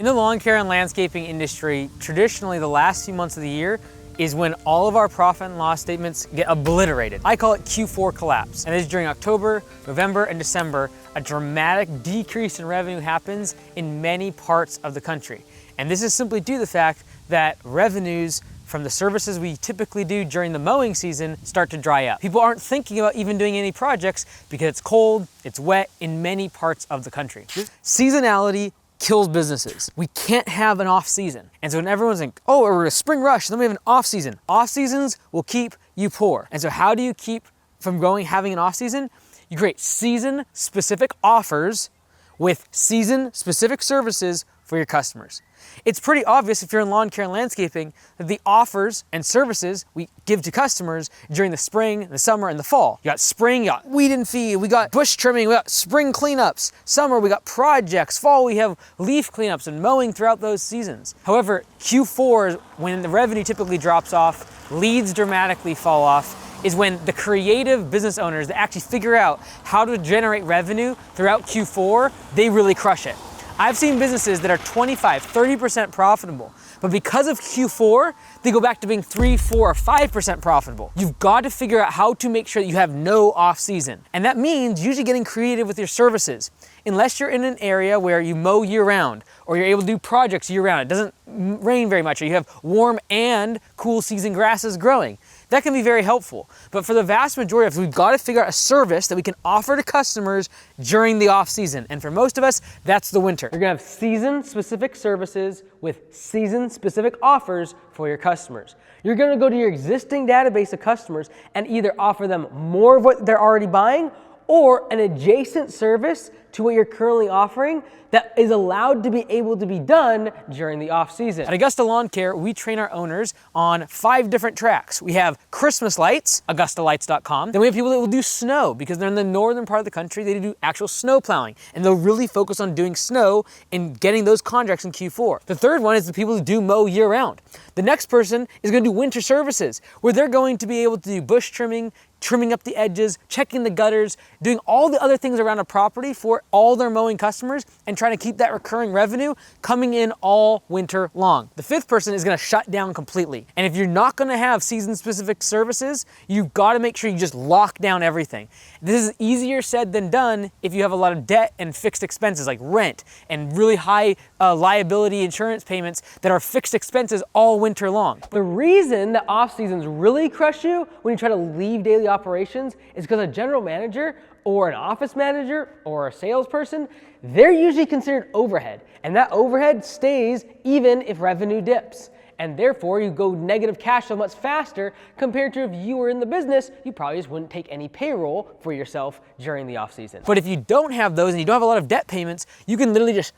In the lawn care and landscaping industry, traditionally the last few months of the year is when all of our profit and loss statements get obliterated. I call it Q4 collapse. And this is during October, November, and December, a dramatic decrease in revenue happens in many parts of the country. And this is simply due to the fact that revenues from the services we typically do during the mowing season start to dry up. People aren't thinking about even doing any projects because it's cold, it's wet in many parts of the country. Seasonality kills businesses. We can't have an off season. And so when everyone's like, oh, we're a spring rush, then we have an off season. Off seasons will keep you poor. And so how do you keep from having an off season? You create season specific offers with season specific services for your customers. It's pretty obvious if you're in lawn care and landscaping that the offers and services we give to customers during the spring, the summer, and the fall. You got spring, you got weed and feed, we got bush trimming, we got spring cleanups. Summer, we got projects. Fall, we have leaf cleanups and mowing throughout those seasons. However, Q4, when the revenue typically drops off, leads dramatically fall off, is when the creative business owners that actually figure out how to generate revenue throughout Q4, they really crush it. I've seen businesses that are 25, 30% profitable, but because of Q4, they go back to being 3, 4, or 5% profitable. You've got to figure out how to make sure that you have no off season. And that means usually getting creative with your services. Unless you're in an area where you mow year round, or you're able to do projects year round, it doesn't rain very much, or you have warm and cool season grasses growing. That can be very helpful. But for the vast majority of us, we've got to figure out a service that we can offer to customers during the off season. And for most of us, that's the winter. You're gonna have season specific services with season specific offers for your customers. You're gonna go to your existing database of customers and either offer them more of what they're already buying or an adjacent service to what you're currently offering that is allowed to be able to be done during the off season. At Augusta Lawn Care, we train our owners on 5 different tracks. We have Christmas lights, augustalights.com. Then we have people that will do snow because they're in the northern part of the country, they do actual snow plowing and they'll really focus on doing snow and getting those contracts in Q4. The third one is the people who do mow year round. The next person is gonna do winter services where they're going to be able to do bush trimming, trimming up the edges, checking the gutters, doing all the other things around a property for all their mowing customers and trying to keep that recurring revenue coming in all winter long. The fifth person is gonna shut down completely. And if you're not gonna have season-specific services, you've gotta make sure you just lock down everything. This is easier said than done if you have a lot of debt and fixed expenses like rent and really high liability insurance payments that are fixed expenses all winter long. The reason that off seasons really crush you when you try to leave daily operations is because a general manager or an office manager or a salesperson, they're usually considered overhead, and that overhead stays even if revenue dips. And therefore you go negative cash flow much faster compared to if you were in the business, you probably just wouldn't take any payroll for yourself during the off season. But if you don't have those and you don't have a lot of debt payments, you can literally just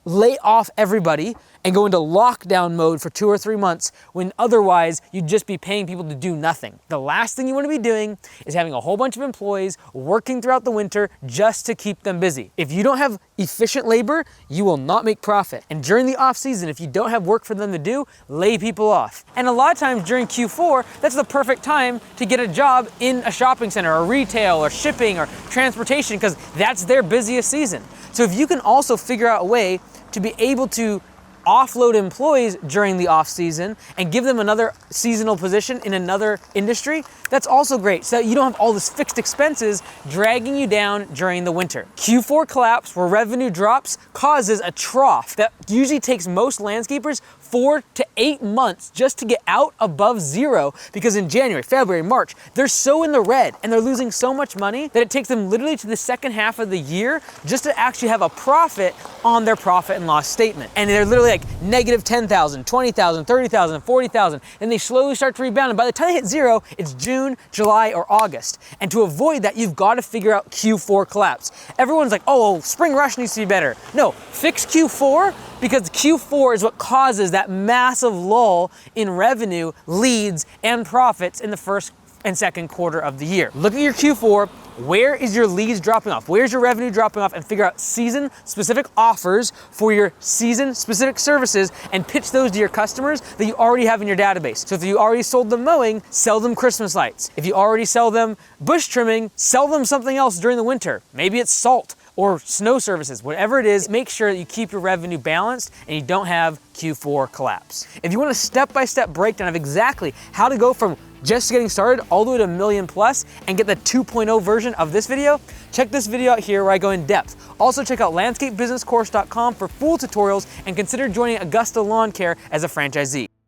lay off everybody and go into lockdown mode for 2 or 3 months when otherwise you'd just be paying people to do nothing. The last thing you want to be doing is having a whole bunch of employees working throughout the winter just to keep them busy. If you don't have efficient labor, you will not make profit. And during the off season, if you don't have work for them to do, lay people off. And a lot of times during Q4, that's the perfect time to get a job in a shopping center or retail or shipping or transportation because that's their busiest season. So if you can also figure out a way to be able to offload employees during the off season and give them another seasonal position in another industry, that's also great. So that you don't have all this fixed expenses dragging you down during the winter. Q4 collapse where revenue drops causes a trough that usually takes most landscapers 4 to 8 months just to get out above zero because in January, February, March, they're so in the red and they're losing so much money that it takes them literally to the second half of the year just to actually have a profit on their profit and loss statement. And they're literally like negative 10,000, 20,000, 30,000, 40,000, and they slowly start to rebound. And by the time they hit zero, it's June, July, or August. And to avoid that, you've got to figure out Q4 collapse. Everyone's like, oh, spring rush needs to be better. No, fix Q4 because Q4 is what causes that massive lull in revenue, leads, and profits in the first and second quarter of the year. Look at your Q4. Where is your leads dropping off? Where's your revenue dropping off? And figure out season-specific offers for your season-specific services and pitch those to your customers that you already have in your database. So if you already sold them mowing, sell them Christmas lights. If you already sell them bush trimming, sell them something else during the winter. Maybe it's salt or snow services, whatever it is, make sure that you keep your revenue balanced and you don't have Q4 collapse. If you want a step-by-step breakdown of exactly how to go from just getting started all the way to $1 million plus and get the 2.0 version of this video, check this video out here where I go in depth. Also check out landscapebusinesscourse.com for full tutorials and consider joining Augusta Lawn Care as a franchisee.